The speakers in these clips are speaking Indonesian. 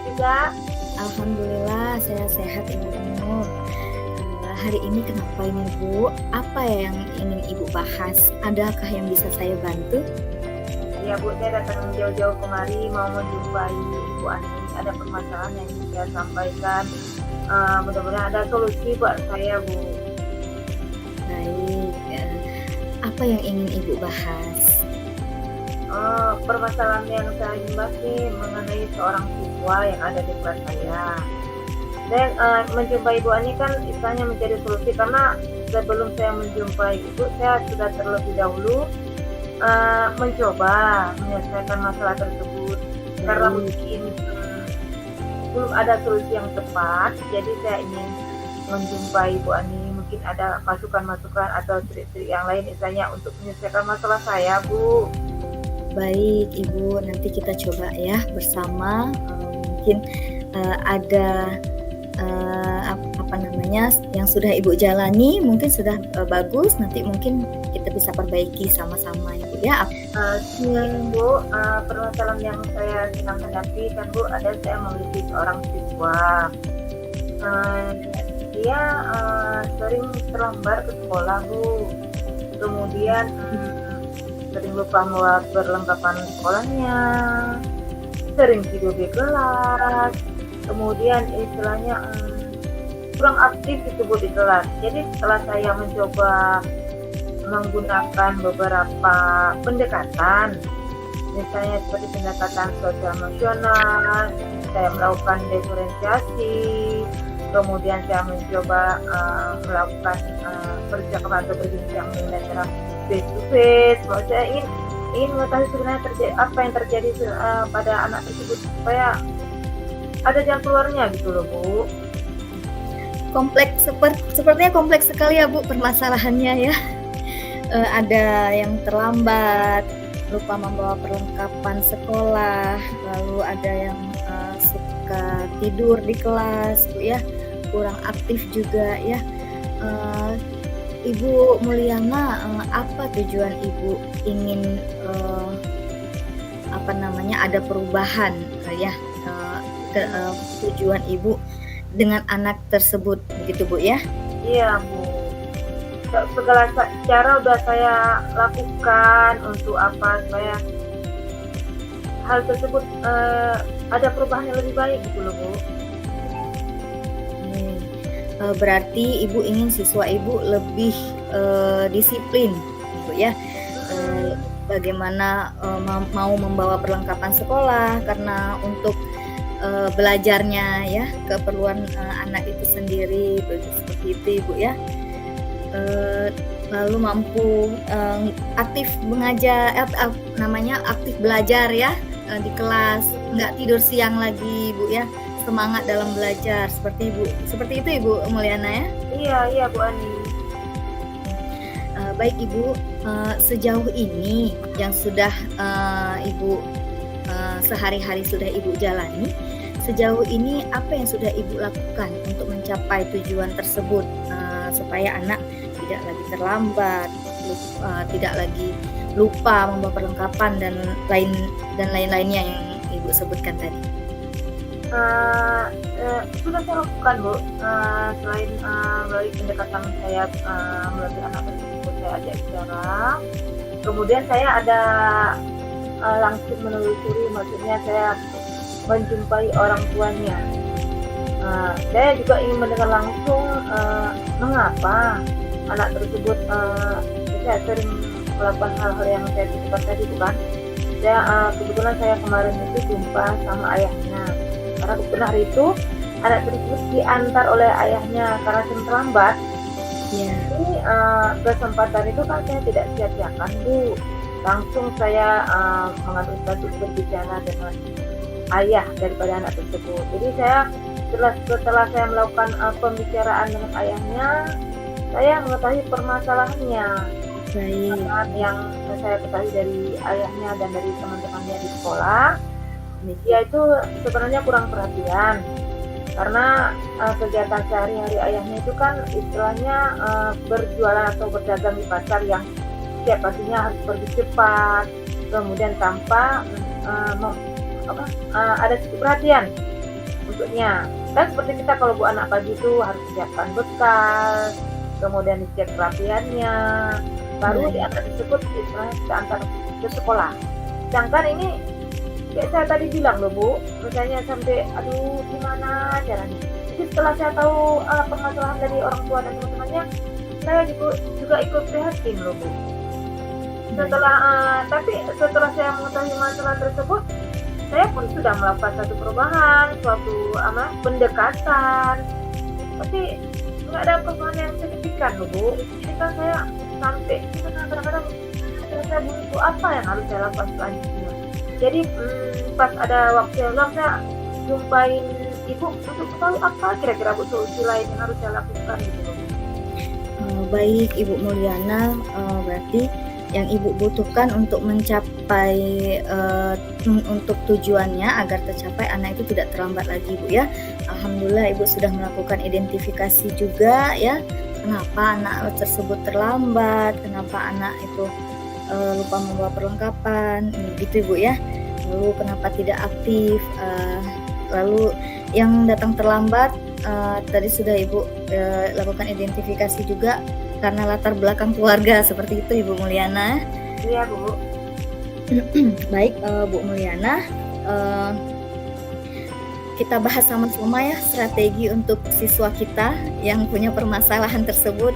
juga? Alhamdulillah saya sehat Ibu Nur. Hari ini kenapa ini Bu? Apa yang ingin Ibu bahas? Adakah yang bisa saya bantu? Ya Bu, saya datang jauh-jauh kemari mau menjumpai Ibu Ani. Ada permasalahan yang ingin saya sampaikan. Mudah-mudahan ada solusi buat saya Bu. Baik, apa yang ingin Ibu bahas? Permasalahan yang saya ingin bahas ini mengenai seorang siswa yang ada di kelas saya. Saya menjumpai Ibu Ani kan istilahnya menjadi solusi, karena sebelum saya menjumpai Ibu, saya sudah terlebih dahulu mencoba menyelesaikan masalah tersebut. Karena mungkin belum ada solusi yang tepat, jadi saya ingin menjumpai Ibu Ani. Mungkin ada masukan-masukan atau trik-trik yang lain istilahnya untuk menyelesaikan masalah saya, Bu. Baik Ibu, nanti kita coba ya bersama. Mungkin ada yang sudah Ibu jalani mungkin sudah bagus, nanti mungkin kita bisa perbaiki sama-sama Ibu ya. Bu, permasalahan yang saya sedang hadapi kan Bu, saya memiliki seorang siswa. Dia sering terlambat ke sekolah Bu, kemudian sering lupa membawa perlengkapan sekolahnya, sering tidur di kelas, kemudian istilahnya kurang aktif gitu Bu di kelas. Jadi setelah saya mencoba menggunakan beberapa pendekatan, misalnya seperti pendekatan sosial emosional, saya melakukan diferensiasi, kemudian saya mencoba melakukan percakapan atau berbincang dengan cara face to face. Saya ingin mengetahui sebenarnya apa yang terjadi pada anak tersebut supaya ada jalan keluarnya gitu loh Bu. Sepertinya kompleks sekali ya Bu permasalahannya ya. Ada yang terlambat, lupa membawa perlengkapan sekolah, lalu ada yang suka tidur di kelas Bu ya, kurang aktif juga ya. Ibu Mulyana, apa tujuan Ibu ingin ada perubahan ya, tujuan Ibu dengan anak tersebut begitu Bu ya? Iya Bu, segala cara udah saya lakukan untuk supaya hal tersebut ada perubahan yang lebih baik gitu loh Bu. Berarti Ibu ingin siswa Ibu lebih disiplin Bu ya, bagaimana mau membawa perlengkapan sekolah karena untuk belajarnya ya, keperluan anak itu sendiri seperti itu Ibu ya. Lalu mampu aktif mengajar, aktif belajar ya di kelas, nggak tidur siang lagi Bu ya, semangat dalam belajar seperti itu Ibu Mulyana ya? Iya Bu Ani. Baik Ibu, sejauh ini yang sudah Ibu sehari-hari sudah Ibu jalani, sejauh ini apa yang sudah Ibu lakukan untuk mencapai tujuan tersebut, supaya anak tidak lagi terlambat, tidak lagi lupa membawa perlengkapan dan lain-lainnya yang Ibu sebutkan tadi? Sudah saya lakukan Bu, selain melalui pendekatan saya melalui anak tersebut, saya ajak bicara, kemudian saya ada langsung menelusuri, maksudnya saya menjumpai orang tuanya. Saya juga ingin mendengar langsung mengapa anak tersebut saya sering melakukan hal-hal yang saya sebutkan tadi bukan. Kebetulan saya kemarin itu jumpa sama ayahnya, karena kebetulan hari itu anak tersebut diantar oleh ayahnya karena sering terlambat. Ini kesempatan itu kan saya tidak sia-siakan Bu, langsung saya mengambil untuk berbicara dengan ayah daripada anak tersebut. Jadi saya setelah saya melakukan pembicaraan dengan ayahnya, saya mengetahui permasalahannya. Yang saya ketahui dari ayahnya dan dari teman-temannya di sekolah, dia itu sebenarnya kurang perhatian, karena kegiatan sehari-hari ayahnya itu kan istilahnya berjualan atau berdagang di pasar yang setiap pastinya harus pergi cepat, kemudian tanpa ada perhatian untuknya. Kan seperti kita kalau buat anak pagi itu harus siapkan bekal, kemudian dicek kerapiannya, baru di Baik. anak tersebut kita antar ke sekolah. Sedangkan ini kayak saya tadi bilang loh Bu, misalnya sampai aduh gimana caranya. Jadi setelah saya tahu permasalahan dari orang tua dan teman-temannya, saya juga ikut prihatin loh Bu. Baik. Tapi setelah saya mengetahui masalah tersebut, saya pun sudah melakukan satu perubahan, suatu pendekatan. Tapi nggak ada perubahan yang signifikan loh Bu. Jadi kan saya sampai kadang-kadang saya buntu apa yang harus saya lakukan selanjutnya. Jadi pas ada waktu yang luang saya jumpain ibu untuk tahu apa kira-kira Bu solusi lain yang harus saya lakukan gitu loh. Baik Ibu Mulyana, berarti yang Ibu butuhkan untuk mencapai untuk tujuannya agar tercapai anak itu tidak terlambat lagi Bu ya. Alhamdulillah Ibu sudah melakukan identifikasi juga ya, kenapa anak tersebut terlambat, kenapa anak itu lupa membawa perlengkapan, gitu Ibu ya. Lalu kenapa tidak aktif, lalu yang datang terlambat tadi sudah Ibu lakukan identifikasi juga karena latar belakang keluarga, seperti itu Ibu Mulyana. Iya Bu. Baik Bu Mulyana, kita bahas sama-sama ya strategi untuk siswa kita yang punya permasalahan tersebut,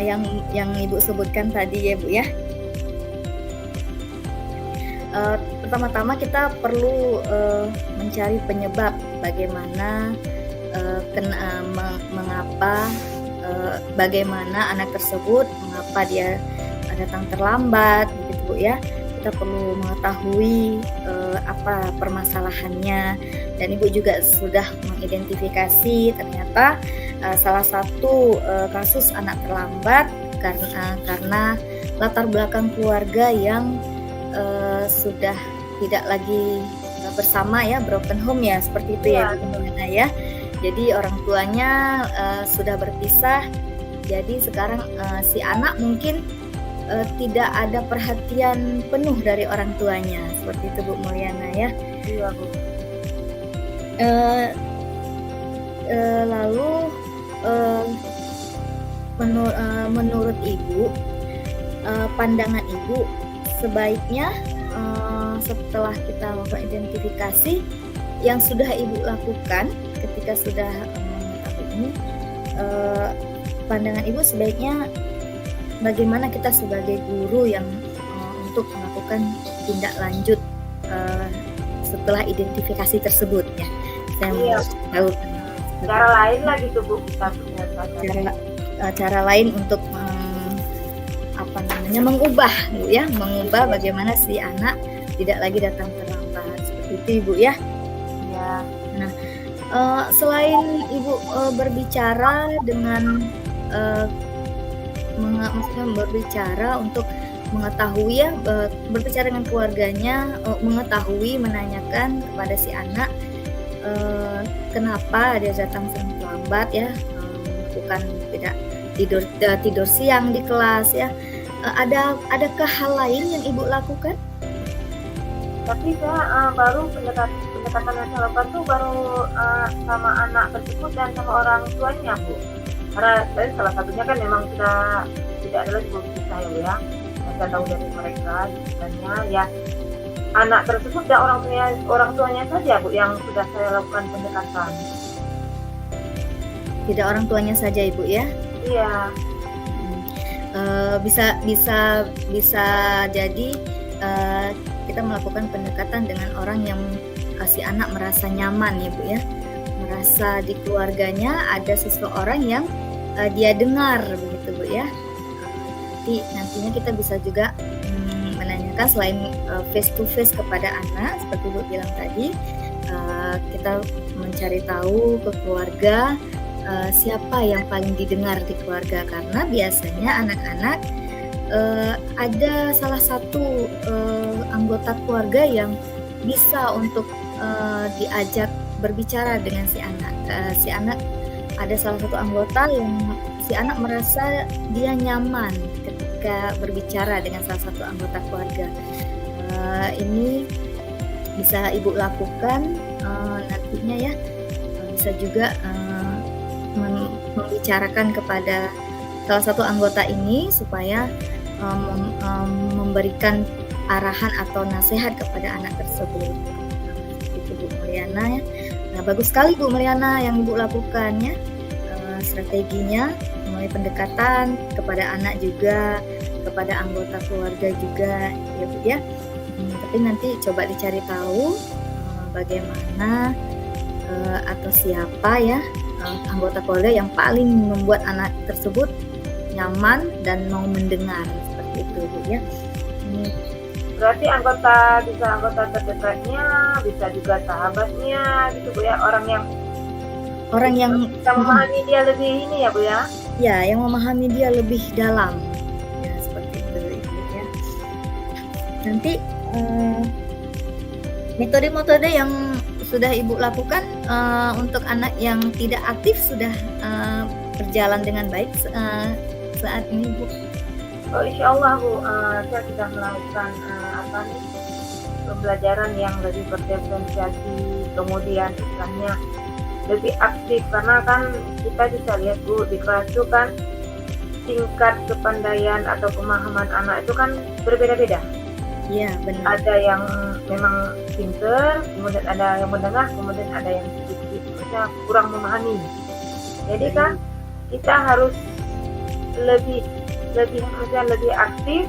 yang Ibu sebutkan tadi ya Bu ya. Pertama-tama kita perlu mencari penyebab bagaimana mengapa bagaimana anak tersebut mengapa dia datang terlambat begitu Bu ya. Kita perlu mengetahui apa permasalahannya, dan Ibu juga sudah mengidentifikasi ternyata salah satu kasus anak terlambat karena latar belakang keluarga yang sudah tidak lagi bersama ya, broken home ya, seperti itu ya Bu Mulyana ya. Jadi orang tuanya sudah berpisah, jadi sekarang si anak mungkin tidak ada perhatian penuh dari orang tuanya, seperti itu Bu Mulyana ya. Iya Bu. Lalu menurut Ibu, pandangan Ibu sebaiknya setelah kita melakukan identifikasi yang sudah Ibu lakukan ketika sudah mengetahui ini, pandangan Ibu sebaiknya bagaimana kita sebagai guru yang untuk melakukan tindak lanjut setelah identifikasi tersebut ya. Saya Iya. mau tahu Cara lain lah gitu Bu, kita punya cara lain untuk mengubah Bu ya, mengubah bagaimana si anak tidak lagi datang terlambat, seperti itu Ibu ya. Ya. Nah, selain Ibu berbicara dengan maksudnya berbicara untuk mengetahui ya, berbicara dengan keluarganya, mengetahui, menanyakan kepada si anak kenapa dia datang sering terlambat ya, bukan tidak tidur siang di kelas ya. Adakah hal lain yang Ibu lakukan? Tapi saya baru pendekatan yang saya lakukan tuh baru sama anak tersebut dan sama orang tuanya Bu. Karena saya salah satunya kan memang sudah tidak ada lagi bukti saya ya. Saya tahu dari mereka katanya ya anak tersebut dan orang tuanya saja Bu yang sudah saya lakukan pendekatan. Tidak orang tuanya saja Ibu ya? Iya. Bisa jadi kita melakukan pendekatan dengan orang yang si anak merasa nyaman ya Bu ya, merasa di keluarganya ada seseorang yang dia dengar begitu Bu ya. Nantinya kita bisa juga menanyakan selain face to face kepada anak seperti Bu bilang tadi, kita mencari tahu ke keluarga siapa yang paling didengar di keluarga, karena biasanya anak-anak ada salah satu anggota keluarga yang bisa untuk diajak berbicara dengan si anak. Si anak ada salah satu anggota yang si anak merasa dia nyaman ketika berbicara dengan salah satu anggota keluarga. Ini bisa Ibu lakukan nanti ibunya ya. Bisa juga membicarakan kepada salah satu anggota ini supaya memberikan arahan atau nasihat kepada anak tersebut. Itu Bu Mulyana ya. Nah, bagus sekali Bu Mulyana yang Ibu lakukan ya. Strateginya mulai pendekatan kepada anak juga, kepada anggota keluarga juga ya Bu ya. Tapi nanti coba dicari tahu bagaimana atau siapa ya anggota keluarga yang paling membuat anak tersebut nyaman dan mau mendengar, seperti itu Bu ya. Berarti bisa anggota terdekatnya, bisa juga sahabatnya gitu Bu ya, orang yang bisa memahami dia lebih ini ya Bu ya. Ya, yang memahami dia lebih dalam. Ya, seperti itu Ibu ya. Nanti metode-metode yang sudah Ibu lakukan untuk anak yang tidak aktif sudah berjalan dengan baik saat ini Bu. Oh, insya Allah Bu, saya sudah melakukan pembelajaran yang lebih berdiferensiasi, kemudian istilahnya lebih aktif, karena kan kita bisa lihat Bu di kelas itu kan tingkat kepandaian atau pemahaman anak itu kan berbeda-beda. Iya benar. Ada yang memang pinter, kemudian ada yang menengah, kemudian ada yang sedikit kurang memahami. Jadi kan kita harus lebih aktif.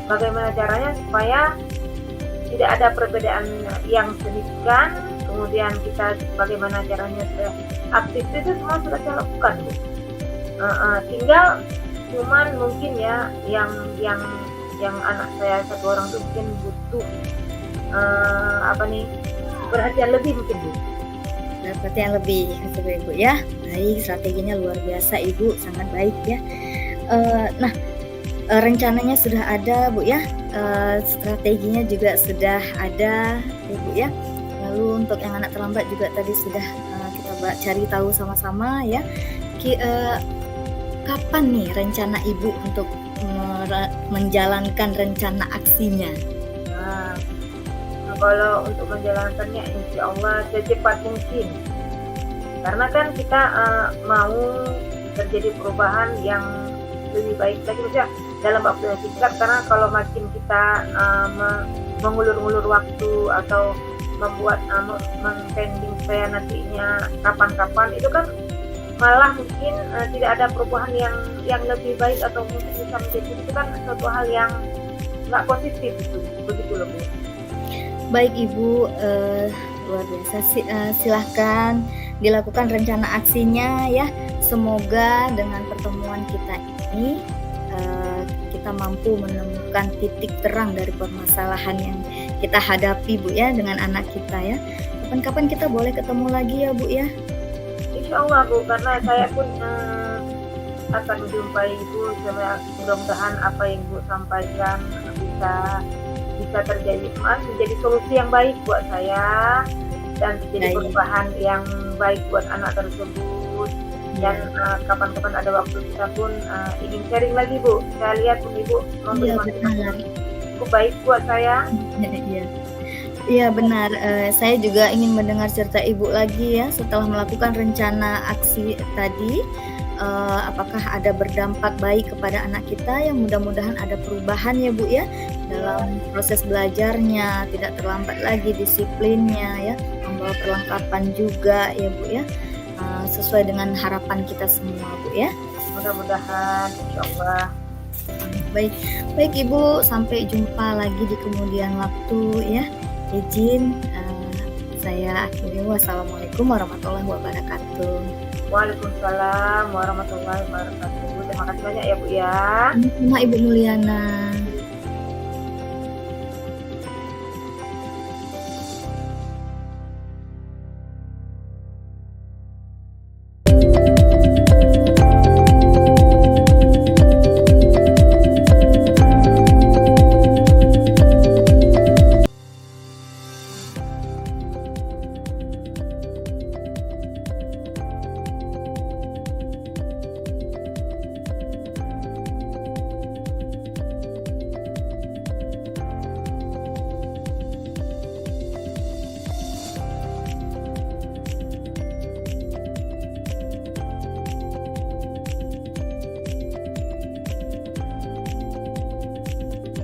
Bagaimana caranya supaya tidak ada perbedaan yang signifikan. Kemudian kita bagaimana caranya supaya aktif, itu semua sudah saya lakukan Bu. Tinggal cuman mungkin ya yang anak saya satu orang tuh mungkin butuh perhatian lebih mungkin Bu. Perhatian lebih gitu Ibu ya. Baik, strateginya luar biasa Ibu, sangat baik ya. Nah, rencananya sudah ada Bu ya, strateginya juga sudah ada Ibu ya. Lalu untuk yang anak terlambat juga tadi sudah kita cari tahu sama-sama ya. Kapan nih rencana Ibu untuk menjalankan rencana aksinya? Nah, kalau untuk menjalankannya insya Allah secepat mungkin. Karena kan kita mau terjadi perubahan yang lebih baik lagi maksudnya dalam waktu yang singkat, karena kalau makin kita mengulur-ulur waktu atau membuat mempending supaya nantinya kapan-kapan, itu kan malah mungkin tidak ada perubahan yang lebih baik atau mungkin bisa menjadi, itu kan suatu hal yang nggak positif itu, begitu loh Bu. Baik Ibu, luar biasa. Silahkan dilakukan rencana aksinya ya. Semoga dengan pertemuan kita ini kita mampu menemukan titik terang dari permasalahan yang kita hadapi Bu ya dengan anak kita ya. Kapan-kapan kita boleh ketemu lagi ya Bu ya. Insya Allah Bu, karena saya pun akan menjumpai Ibu. Mudah-mudahan apa yang Ibu sampaikan bisa terjadi menjadi solusi yang baik buat saya dan terjadi perubahan yang baik buat anak tersebut. Dan kapan-kapan ada waktu kita pun ingin sharing lagi Bu. Saya lihat pun Ibu memberi masukan cukup baik buat saya. Iya benar, saya juga ingin mendengar cerita Ibu lagi ya setelah melakukan rencana aksi tadi. Apakah ada berdampak baik kepada anak kita, yang mudah-mudahan ada perubahan ya Bu ya dalam proses belajarnya, tidak terlambat lagi disiplinnya ya, membawa perlengkapan juga ya Bu ya, sesuai dengan harapan kita semua Bu ya. Mudah-mudahan insya Allah. Baik Ibu, sampai jumpa lagi di kemudian waktu ya. Izin saya akhiri. Wassalamualaikum warahmatullahi wabarakatuh. Waalaikumsalam warahmatullahi wabarakatuh. Terima kasih banyak ya Bu ya. Sama Ibu Mulyana.